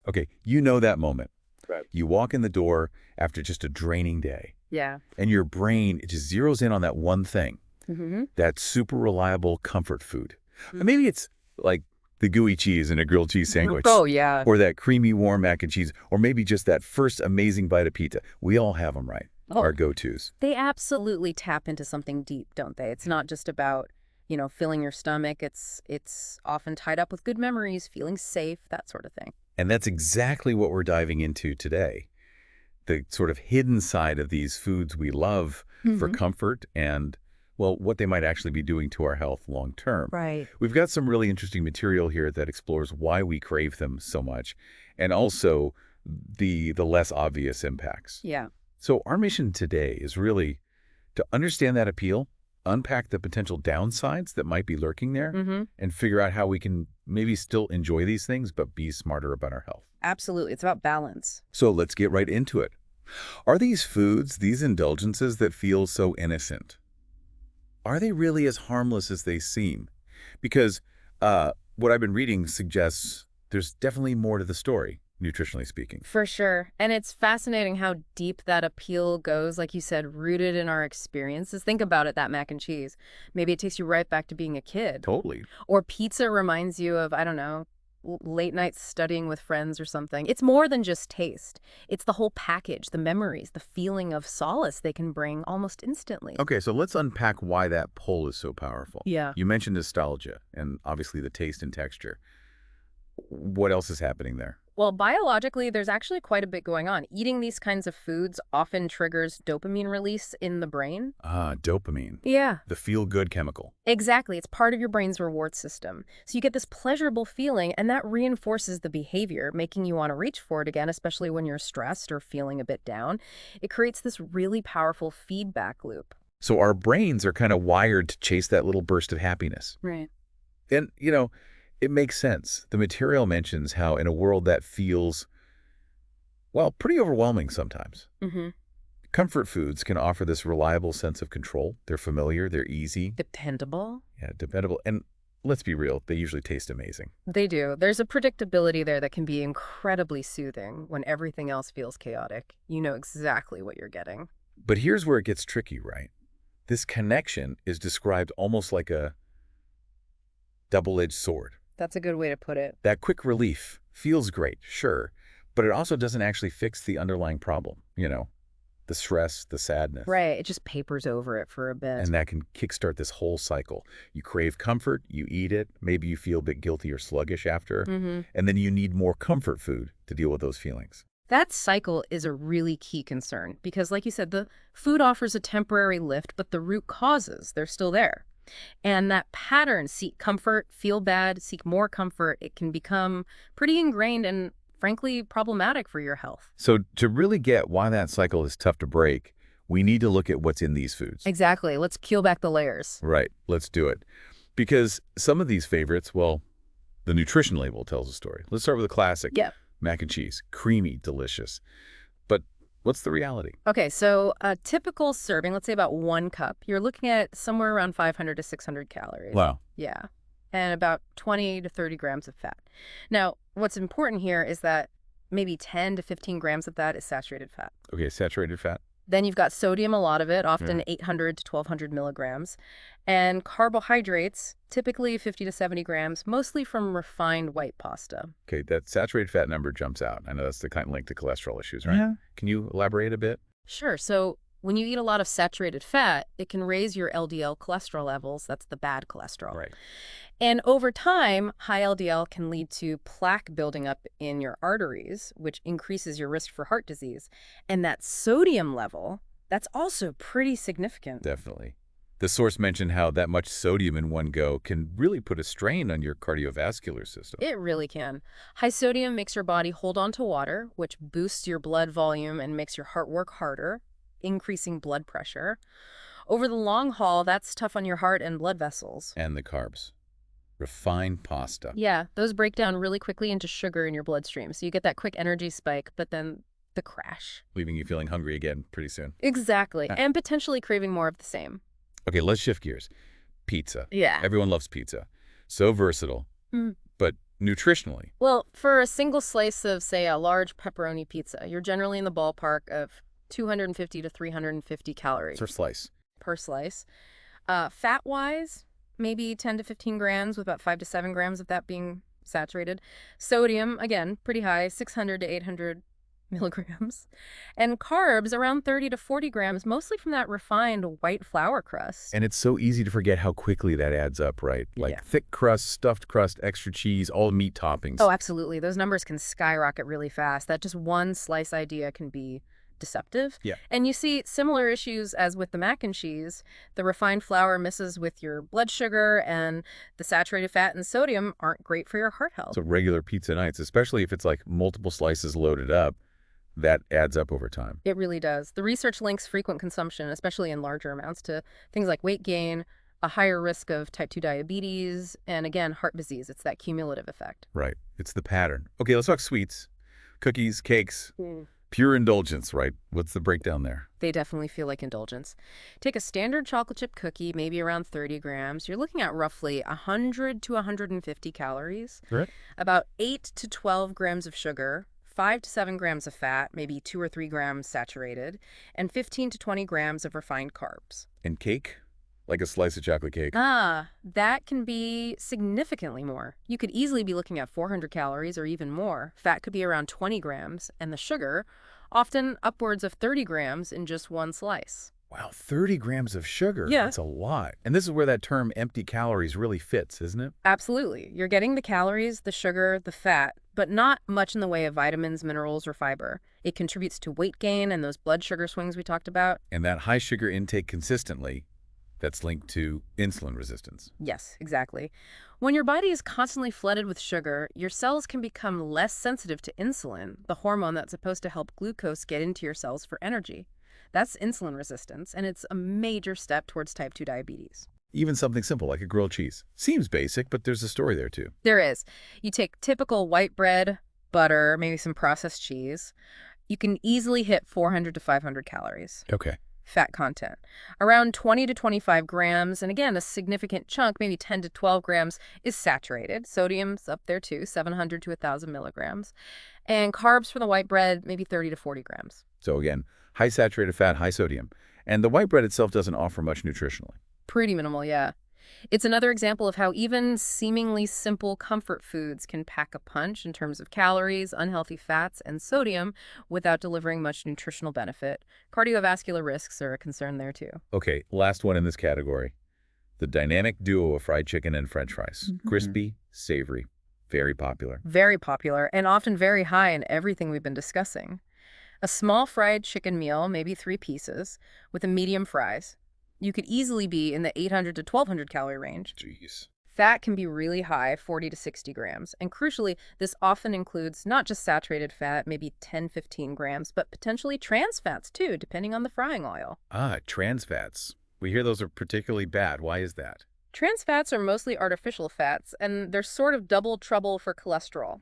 Okay, you know that moment. Right. You walk in the door after just a draining day, Yeah. and your brain it just zeroes in on that one thing, Mm-hmm. that super reliable comfort food. Or Mm. maybe it's like the gooey cheese in a grilled cheese sandwich. Oh, yeah. Or that creamy warm mac and cheese. Or maybe just that first amazing bite of pizza. We all have them, right? Oh, Our go-tos. they absolutely tap into something deep, don't they? It's not just about, filling your stomach. It's often tied up with good memories, feeling safe, that sort of thing. And that's exactly what we're diving into today. The sort of hidden side of these foods we love for Mm-hmm. comfort and, well, what they might actually be doing to our health long term. Right. We've got some really interesting material here that explores why we crave them so much and also the less obvious impacts. Yeah. So our mission today is really to understand that appeal, unpack the potential downsides that might be lurking there, Mm-hmm. and figure out how we can maybe still enjoy these things but be smarter about our health. Absolutely. It's about balance. So let's get right into it. Are these foods, these indulgences that feel so innocent, are they really as harmless as they seem? Because what I've been reading suggests there's definitely more to the story, nutritionally speaking. For sure. And it's fascinating how deep that appeal goes, like you said, rooted in our experiences. Think about it, that mac and cheese. Maybe it takes you right back to being a kid. Totally. Or pizza reminds you of, I don't know, late nights studying with friends or something. It's more than just taste. It's the whole package, the memories, the feeling of solace they can bring almost instantly. Okay, so let's unpack why that pull is so powerful. Yeah. You mentioned nostalgia and obviously the taste and texture. What else is happening there? Well, biologically, there's actually quite a bit going on. Eating these kinds of foods often triggers dopamine release in the brain. Ah, dopamine, Yeah. the feel-good chemical. Exactly. It's part of your brain's reward system. So you get this pleasurable feeling, and that reinforces the behavior, making you want to reach for it again, especially when you're stressed or feeling a bit down. It creates this really powerful feedback loop. So our brains are kind of wired to chase that little burst of happiness. Right. And, it makes sense. The material mentions how in a world that feels, well, pretty overwhelming sometimes, Mm-hmm. comfort foods can offer this reliable sense of control. They're familiar, they're easy, Dependable. yeah, dependable, and let's be real, they usually taste amazing. They do. There's a predictability there that can be incredibly soothing when everything else feels chaotic. You know exactly what you're getting. But here's where it gets tricky, right? This connection is described almost like a double-edged sword. That's a good way to put it. That quick relief feels great, sure, but it also doesn't actually fix the underlying problem, the stress, the sadness. Right. It just papers over it for a bit. And that can kickstart this whole cycle. You crave comfort, you eat it, maybe you feel a bit guilty or sluggish after, Mm-hmm. and then you need more comfort food to deal with those feelings. That cycle is a really key concern because, like you said, the food offers a temporary lift, but the root causes, they're still there. And that pattern, seek comfort, feel bad, seek more comfort, it can become pretty ingrained and, frankly, problematic for your health. So to really get why that cycle is tough to break, we need to look at what's in these foods. Exactly. Let's peel back the layers. Right, let's do it. Because some of these favorites, well, the nutrition label tells a story. Let's start with the classic. Yeah. Mac and cheese, creamy, delicious. But what's the reality? Okay, so a typical serving, let's say about 1 cup, you're looking at somewhere around 500 to 600 calories. Wow. Yeah. And about 20 to 30 grams of fat. Now, what's important here is that maybe 10 to 15 grams of that is saturated fat. Okay, saturated fat. Then you've got sodium, a lot of it, often 800 to 1200 milligrams. And carbohydrates, typically 50 to 70 grams, mostly from refined white pasta. Okay, that saturated fat number jumps out. I know that's the kind of linked to cholesterol issues, right? Yeah. Can you elaborate a bit? Sure. So when you eat a lot of saturated fat, it can raise your LDL cholesterol levels. That's the bad cholesterol. Right. And over time, high LDL can lead to plaque building up in your arteries, which increases your risk for heart disease. And that sodium level, that's also pretty significant. Definitely. The source mentioned how that much sodium in one go can really put a strain on your cardiovascular system. It really can. High sodium makes your body hold on to water, which boosts your blood volume and makes your heart work harder, increasing blood pressure. Over the long haul, that's tough on your heart and blood vessels. And the carbs. Refined pasta. Yeah, those break down really quickly into sugar in your bloodstream. So you get that quick energy spike, but then the crash. Leaving you feeling hungry again pretty soon. Exactly. And potentially craving more of the same. Okay, let's shift gears. Pizza. Yeah. Everyone loves pizza. So versatile, but nutritionally? Well, for a single slice of, say, a large pepperoni pizza, you're generally in the ballpark of 250 to 350 Per calories slice. per slice. Fat-wise, maybe 10 to 15 grams, with about 5 to 7 grams of that being saturated. Sodium, again, pretty high, 600 to 800 milligrams. And carbs, around 30 to 40 grams, mostly from that refined white flour crust. And it's so easy to forget how quickly that adds up, right? Yeah. Like thick crust, stuffed crust, extra cheese, all meat toppings. Oh, absolutely. Those numbers can skyrocket really fast. That just one slice idea can be deceptive. Yeah. And you see similar issues as with the mac and cheese. The refined flour messes with your blood sugar, and the saturated fat and sodium aren't great for your heart health. So regular pizza nights, especially if it's like multiple slices loaded up, that adds up over time. It really does. The research links frequent consumption, especially in larger amounts, to things like weight gain, a higher risk of type 2 diabetes, and again, heart disease. It's that cumulative effect. Right. It's the pattern. Okay, let's talk sweets. Cookies, cakes, Mm. pure indulgence, right? What's the breakdown there? They definitely feel like indulgence. Take a standard chocolate chip cookie, maybe around 30 grams. You're looking at roughly 100 to 150 calories, Correct. about 8 to 12 grams of sugar, 5 to 7 grams of fat, maybe 2 or 3 grams saturated, and 15 to 20 grams of refined carbs. And cake? Like a slice of chocolate cake. That can be significantly more. You could easily be looking at 400 calories or even more. Fat could be around 20 grams, and the sugar, often upwards of 30 grams in just one slice. Wow, 30 grams of sugar. Yeah. That's a lot. And this is where that term empty calories really fits, isn't it? Absolutely. You're getting the calories, the sugar, the fat, but not much in the way of vitamins, minerals, or fiber. It contributes to weight gain and those blood sugar swings we talked about. And that high sugar intake consistently, that's linked to insulin resistance. Yes, exactly. When your body is constantly flooded with sugar, your cells can become less sensitive to insulin, the hormone that's supposed to help glucose get into your cells for energy. That's insulin resistance, and it's a major step towards type 2 diabetes. Even something simple like a grilled cheese. Seems basic, but there's a story there too. There is. You take typical white bread, butter, maybe some processed cheese. You can easily hit 400 to 500 calories. Okay. Fat content, around 20 to 25 grams, and again, a significant chunk, maybe 10 to 12 grams, is saturated. Sodium's up there too, 700 to 1,000 milligrams. And carbs from the white bread, maybe 30 to 40 grams. So again, high saturated fat, high sodium. And the white bread itself doesn't offer much nutritionally. Pretty minimal, yeah. It's another example of how even seemingly simple comfort foods can pack a punch in terms of calories, unhealthy fats, and sodium without delivering much nutritional benefit. Cardiovascular risks are a concern there too. Okay, last one in this category. The dynamic duo of fried chicken and French fries. Crispy, savory, very popular. Very popular and often very high in everything we've been discussing. A small fried chicken meal, maybe 3 pieces, with a medium fries. You could easily be in the 800 to 1,200 calorie range. Jeez. Fat can be really high, 40 to 60 grams. And crucially, this often includes not just saturated fat, maybe 10, 15 grams, but potentially trans fats too, depending on the frying oil. Trans fats. We hear those are particularly bad. Why is that? Trans fats are mostly artificial fats, and they're sort of double trouble for cholesterol.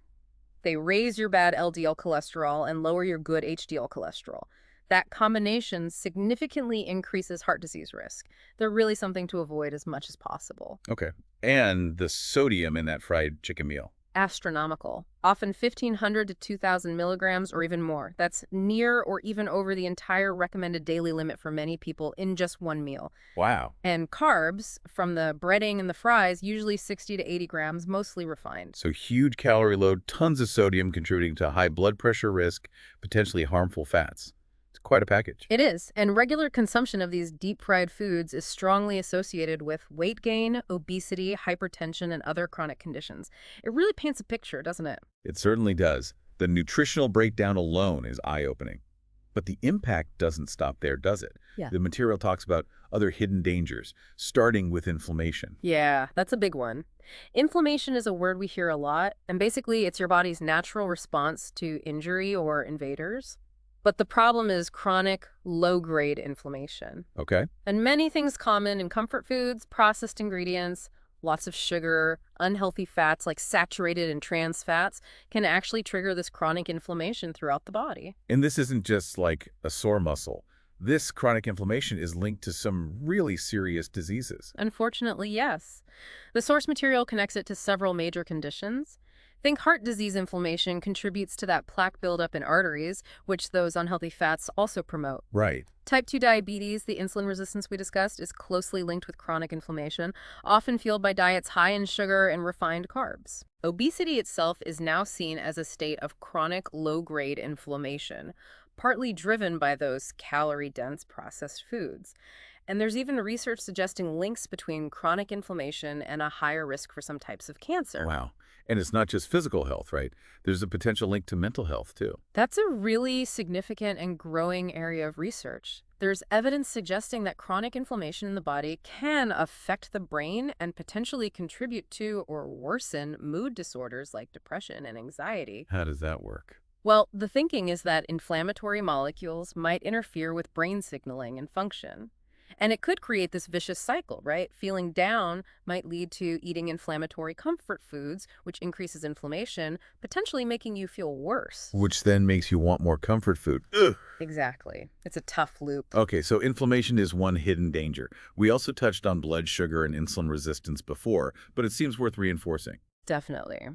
They raise your bad LDL cholesterol and lower your good HDL cholesterol. That combination significantly increases heart disease risk. They're really something to avoid as much as possible. Okay. And the sodium in that fried chicken meal. Astronomical, often 1,500 to 2,000 milligrams or even more. That's near or even over the entire recommended daily limit for many people in just one meal. Wow. And carbs, from the breading and the fries, usually 60 to 80 grams, mostly refined. So huge calorie load, tons of sodium contributing to high blood pressure risk, potentially harmful fats. It's quite a package. It is, and regular consumption of these deep-fried foods is strongly associated with weight gain, obesity, hypertension, and other chronic conditions. It really paints a picture, doesn't it? It certainly does. The nutritional breakdown alone is eye-opening. But the impact doesn't stop there, does it? Yeah. The material talks about other hidden dangers, starting with inflammation. Yeah, that's a big one. Inflammation is a word we hear a lot, and basically it's your body's natural response to injury or invaders. But the problem is chronic, low-grade inflammation. Okay. And many things common in comfort foods, processed ingredients, lots of sugar, unhealthy fats like saturated and trans fats can actually trigger this chronic inflammation throughout the body. And this isn't just like a sore muscle. This chronic inflammation is linked to some really serious diseases. Unfortunately, yes. The source material connects it to several major conditions. Think heart disease inflammation contributes to that plaque buildup in arteries, which those unhealthy fats also promote. Right. Type 2 diabetes, the insulin resistance we discussed, is closely linked with chronic inflammation, often fueled by diets high in sugar and refined carbs. Obesity itself is now seen as a state of chronic low-grade inflammation, partly driven by those calorie-dense processed foods. And there's even research suggesting links between chronic inflammation and a higher risk for some types of cancer. Wow. And it's not just physical health, right? There's a potential link to mental health, too. That's a really significant and growing area of research. There's evidence suggesting that chronic inflammation in the body can affect the brain and potentially contribute to or worsen mood disorders like depression and anxiety. How does that work? Well, the thinking is that inflammatory molecules might interfere with brain signaling and function. And it could create this vicious cycle, right? Feeling down might lead to eating inflammatory comfort foods, which increases inflammation, potentially making you feel worse. Which then makes you want more comfort food. Ugh. Exactly. It's a tough loop. Okay, so inflammation is one hidden danger. We also touched on blood sugar and insulin resistance before, but it seems worth reinforcing. Definitely.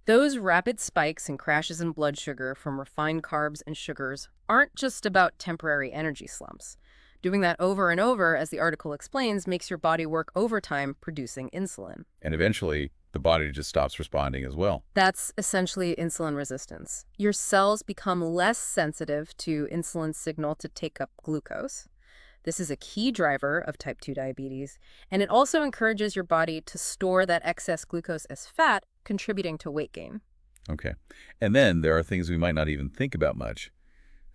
Those rapid spikes and crashes in blood sugar from refined carbs and sugars aren't just about temporary energy slumps. Doing that over and over, as the article explains, makes your body work overtime producing insulin. And eventually, the body just stops responding as well. That's essentially insulin resistance. Your cells become less sensitive to insulin signal to take up glucose. This is a key driver of type 2 diabetes, and it also encourages your body to store that excess glucose as fat, contributing to weight gain. Okay. And then there are things we might not even think about much.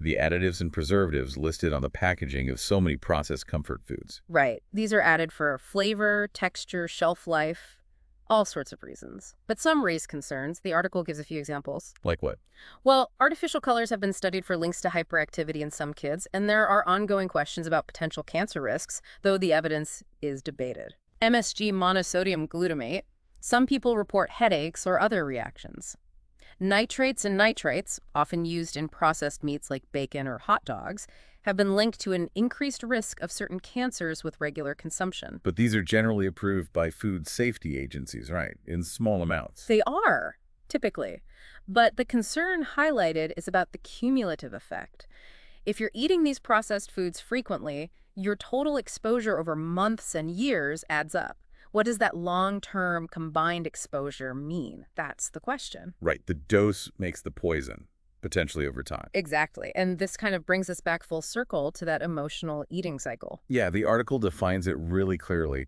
The additives and preservatives listed on the packaging of so many processed comfort foods. Right. These are added for flavor, texture, shelf life, all sorts of reasons. But some raise concerns. The article gives a few examples. Like what? Well, artificial colors have been studied for links to hyperactivity in some kids, and there are ongoing questions about potential cancer risks, though the evidence is debated. MSG monosodium glutamate. Some people report headaches or other reactions. Nitrates and nitrites, often used in processed meats like bacon or hot dogs, have been linked to an increased risk of certain cancers with regular consumption. But these are generally approved by food safety agencies, right? In small amounts. They are, typically. But the concern highlighted is about the cumulative effect. If you're eating these processed foods frequently, your total exposure over months and years adds up. What does that long-term combined exposure mean? That's the question. Right. The dose makes the poison, potentially over time. Exactly. And this kind of brings us back full circle to that emotional eating cycle. Yeah, the article defines it really clearly.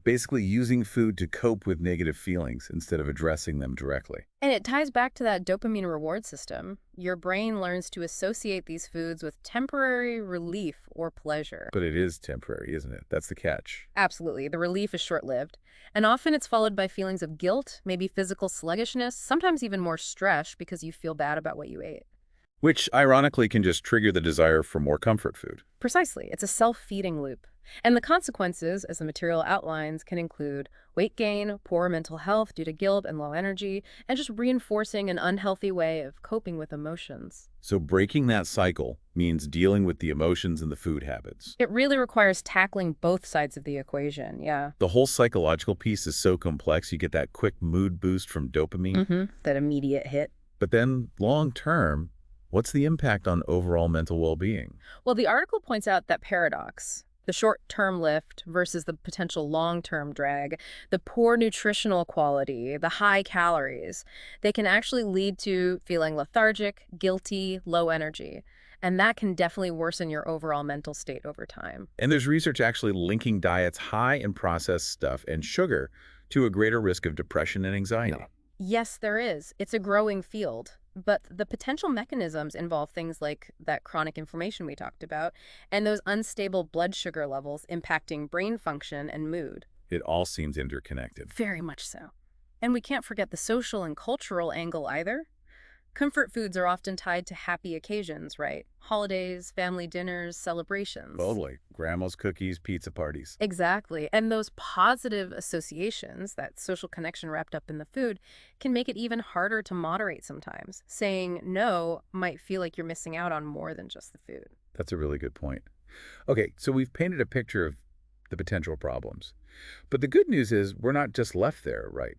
Basically using food to cope with negative feelings instead of addressing them directly. And it ties back to that dopamine reward system. Your brain learns to associate these foods with temporary relief or pleasure. But it is temporary, isn't it? That's the catch. Absolutely. The relief is short-lived. And often it's followed by feelings of guilt, maybe physical sluggishness, sometimes even more stress because you feel bad about what you ate. Which, ironically, can just trigger the desire for more comfort food. Precisely. It's a self-feeding loop. And the consequences, as the material outlines, can include weight gain, poor mental health due to guilt and low energy, and just reinforcing an unhealthy way of coping with emotions. So breaking that cycle means dealing with the emotions and the food habits. It really requires tackling both sides of the equation, yeah. The whole psychological piece is so complex, you get that quick mood boost from dopamine. That immediate hit. But then, long term, what's the impact on overall mental well-being? Well, the article points out that paradox. The short-term lift versus the potential long-term drag, the poor nutritional quality, the high calories, they can actually lead to feeling lethargic, guilty, low energy. And that can definitely worsen your overall mental state over time. And there's research actually linking diets high in processed stuff and sugar to a greater risk of depression and anxiety. Yes, there is. It's a growing field. But the potential mechanisms involve things like that chronic inflammation we talked about and those unstable blood sugar levels impacting brain function and mood. It all seems interconnected. Very much so. And we can't forget the social and cultural angle either. Comfort foods are often tied to happy occasions, right? Holidays, family dinners, celebrations. Totally. Grandma's cookies, pizza parties. Exactly. And those positive associations, that social connection wrapped up in the food, can make it even harder to moderate sometimes. Saying no might feel like you're missing out on more than just the food. That's a really good point. Okay, so we've painted a picture of the potential problems. But the good news is we're not just left there, right?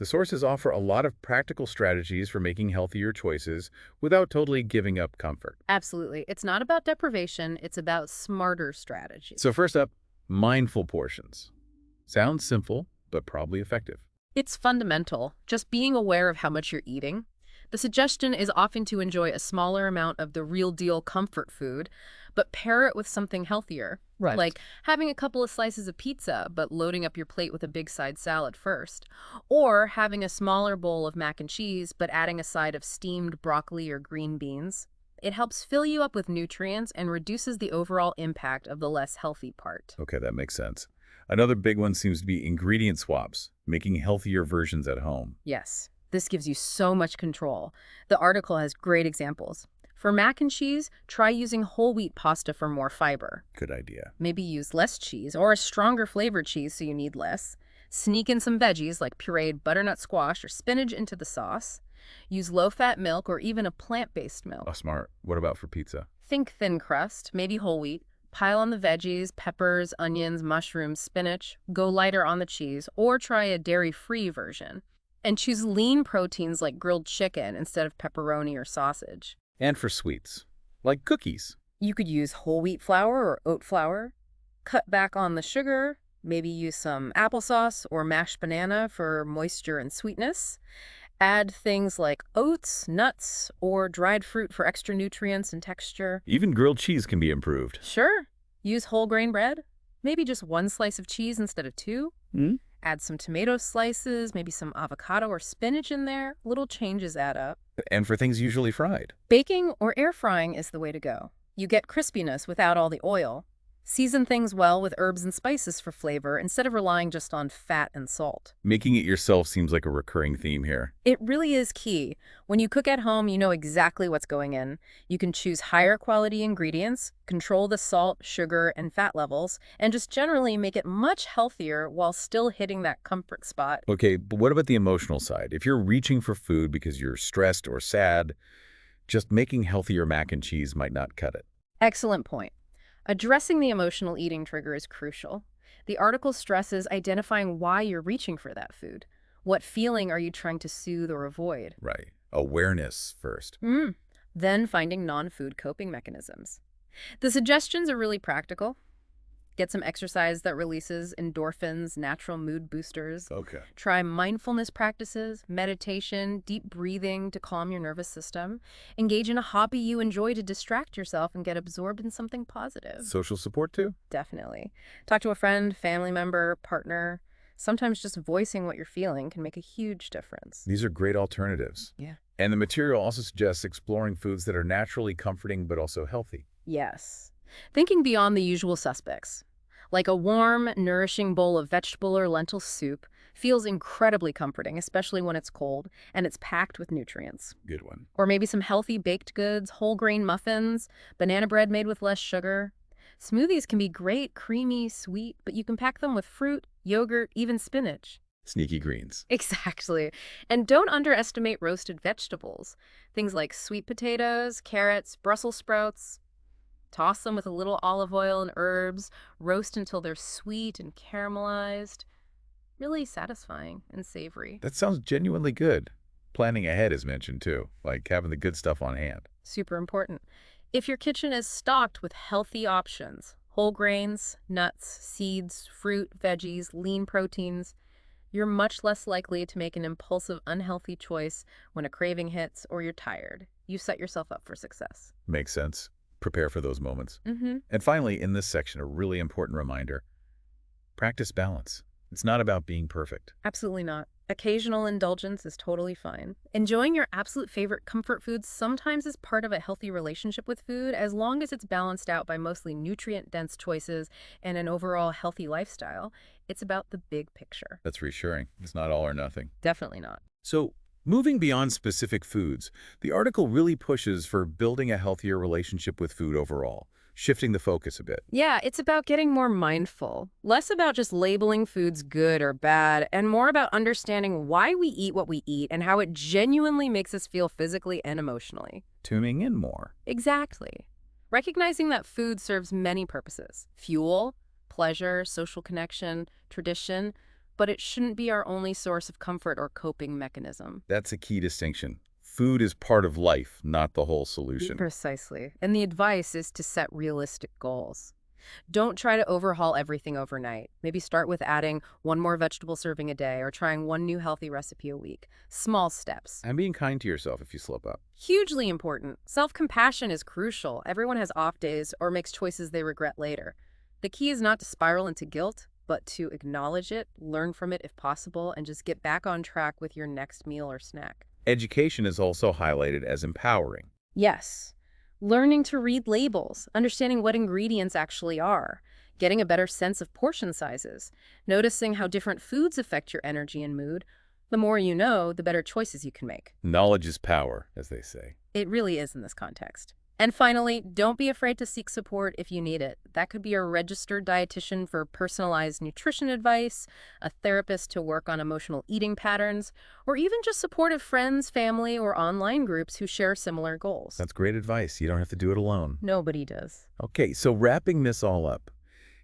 The sources offer a lot of practical strategies for making healthier choices without totally giving up comfort. Absolutely. It's not about deprivation, it's about smarter strategies. So first up, mindful portions. Sounds simple, but probably effective. It's fundamental, just being aware of how much you're eating. The suggestion is often to enjoy a smaller amount of the real deal comfort food, but pair it with something healthier. Right. Like having a couple of slices of pizza, but loading up your plate with a big side salad first. Or having a smaller bowl of mac and cheese, but adding a side of steamed broccoli or green beans. It helps fill you up with nutrients and reduces the overall impact of the less healthy part. Okay, that makes sense. Another big one seems to be ingredient swaps, making healthier versions at home. Yes, this gives you so much control. The article has great examples. For mac and cheese, try using whole wheat pasta for more fiber. Good idea. Maybe use less cheese or a stronger flavored cheese so you need less. Sneak in some veggies like pureed butternut squash or spinach into the sauce. Use low-fat milk or even a plant-based milk. Oh, smart. What about for pizza? Think thin crust, maybe whole wheat. Pile on the veggies, peppers, onions, mushrooms, spinach. Go lighter on the cheese or try a dairy-free version. And choose lean proteins like grilled chicken instead of pepperoni or sausage. And for sweets, like cookies. You could use whole wheat flour or oat flour. Cut back on the sugar. Maybe use some applesauce or mashed banana for moisture and sweetness. Add things like oats, nuts, or dried fruit for extra nutrients and texture. Even grilled cheese can be improved. Sure. Use whole grain bread. Maybe just one slice of cheese instead of two. Add some tomato slices, maybe some avocado or spinach in there. Little changes add up. And for things usually fried. Baking or air frying is the way to go. You get crispiness without all the oil. Season things well with herbs and spices for flavor instead of relying just on fat and salt. Making it yourself seems like a recurring theme here. It really is key. When you cook at home, you know exactly what's going in. You can choose higher quality ingredients, control the salt, sugar, and fat levels, and just generally make it much healthier while still hitting that comfort spot. Okay, but what about the emotional side? If you're reaching for food because you're stressed or sad, just making healthier mac and cheese might not cut it. Excellent point. Addressing the emotional eating trigger is crucial. The article stresses identifying why you're reaching for that food. What feeling are you trying to soothe or avoid? Right. Awareness first. Then finding non-food coping mechanisms. The suggestions are really practical. Get some exercise that releases endorphins, natural mood boosters. Okay. Try mindfulness practices, meditation, deep breathing to calm your nervous system. Engage in a hobby you enjoy to distract yourself and get absorbed in something positive. Social support too? Definitely. Talk to a friend, family member, partner. Sometimes just voicing what you're feeling can make a huge difference. These are great alternatives. Yeah. And the material also suggests exploring foods that are naturally comforting but also healthy. Yes. Thinking beyond the usual suspects. Like a warm, nourishing bowl of vegetable or lentil soup feels incredibly comforting, especially when it's cold and it's packed with nutrients. Good one. Or maybe some healthy baked goods, whole grain muffins, banana bread made with less sugar. Smoothies can be great, creamy, sweet, but you can pack them with fruit, yogurt, even spinach. Sneaky greens. Exactly. And don't underestimate roasted vegetables. Things like sweet potatoes, carrots, Brussels sprouts. Toss them with a little olive oil and herbs. Roast until they're sweet and caramelized. Really satisfying and savory. That sounds genuinely good. Planning ahead is mentioned too, like having the good stuff on hand. Super important. If your kitchen is stocked with healthy options, whole grains, nuts, seeds, fruit, veggies, lean proteins, you're much less likely to make an impulsive, unhealthy choice when a craving hits or you're tired. You set yourself up for success. Makes sense. Prepare for those moments. Mm-hmm. And finally, in this section, a really important reminder. Practice balance. It's not about being perfect. Absolutely not. Occasional indulgence is totally fine. Enjoying your absolute favorite comfort foods sometimes is part of a healthy relationship with food, as long as it's balanced out by mostly nutrient-dense choices and an overall healthy lifestyle. It's about the big picture. That's reassuring. It's not all or nothing. Definitely not. So, moving beyond specific foods, the article really pushes for building a healthier relationship with food overall, shifting the focus a bit. Yeah, it's about getting more mindful. Less about just labeling foods good or bad, and more about understanding why we eat what we eat and how it genuinely makes us feel physically and emotionally. Tuning in more. Exactly. Recognizing that food serves many purposes: fuel, pleasure, social connection, tradition, but it shouldn't be our only source of comfort or coping mechanism. That's a key distinction. Food is part of life, not the whole solution. Precisely. And the advice is to set realistic goals. Don't try to overhaul everything overnight. Maybe start with adding one more vegetable serving a day or trying one new healthy recipe a week. Small steps. And being kind to yourself if you slip up. Hugely important. Self-compassion is crucial. Everyone has off days or makes choices they regret later. The key is not to spiral into guilt, but to acknowledge it, learn from it if possible, and just get back on track with your next meal or snack. Education is also highlighted as empowering. Yes. Learning to read labels, understanding what ingredients actually are, getting a better sense of portion sizes, noticing how different foods affect your energy and mood. The more you know, the better choices you can make. Knowledge is power, as they say. It really is in this context. And finally, don't be afraid to seek support if you need it. That could be a registered dietitian for personalized nutrition advice, a therapist to work on emotional eating patterns, or even just supportive friends, family, or online groups who share similar goals. That's great advice. You don't have to do it alone. Nobody does. Okay, so wrapping this all up,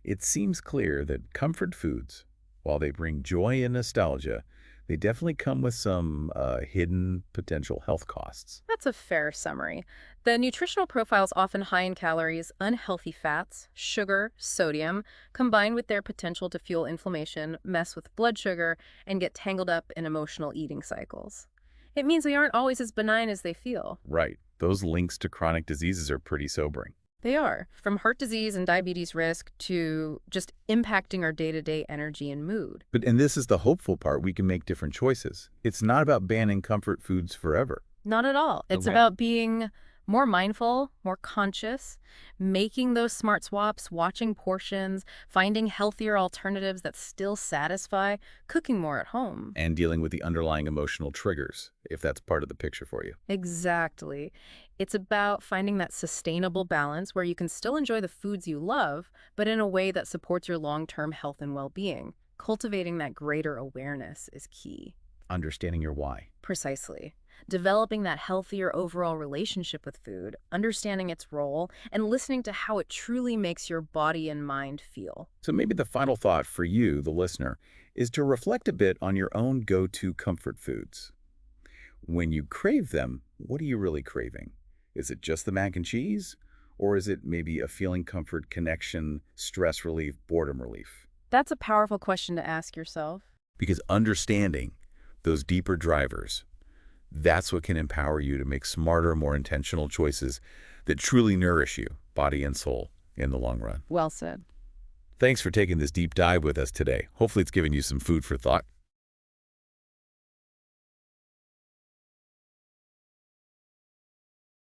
it seems clear that comfort foods, while they bring joy and nostalgia, they definitely come with some hidden potential health costs. That's a fair summary. The nutritional profile is often high in calories, unhealthy fats, sugar, sodium, combined with their potential to fuel inflammation, mess with blood sugar, and get tangled up in emotional eating cycles. It means they aren't always as benign as they feel. Right. Those links to chronic diseases are pretty sobering. They are, from heart disease and diabetes risk to just impacting our day-to-day energy and mood. And this is the hopeful part. We can make different choices. It's not about banning comfort foods forever. Not at all. It's about being more mindful, more conscious, making those smart swaps, watching portions, finding healthier alternatives that still satisfy, cooking more at home. And dealing with the underlying emotional triggers, if that's part of the picture for you. Exactly. It's about finding that sustainable balance where you can still enjoy the foods you love, but in a way that supports your long-term health and well-being. Cultivating that greater awareness is key. Understanding your why. Precisely. Developing that healthier overall relationship with food, understanding its role, and listening to how it truly makes your body and mind feel. So maybe the final thought for you, the listener, is to reflect a bit on your own go-to comfort foods. When you crave them, what are you really craving? Is it just the mac and cheese? Or is it maybe a feeling, comfort, connection, stress relief, boredom relief? That's a powerful question to ask yourself. Because understanding those deeper drivers, that's what can empower you to make smarter, more intentional choices that truly nourish you, body and soul, in the long run. Well said. Thanks for taking this deep dive with us today. Hopefully it's given you some food for thought.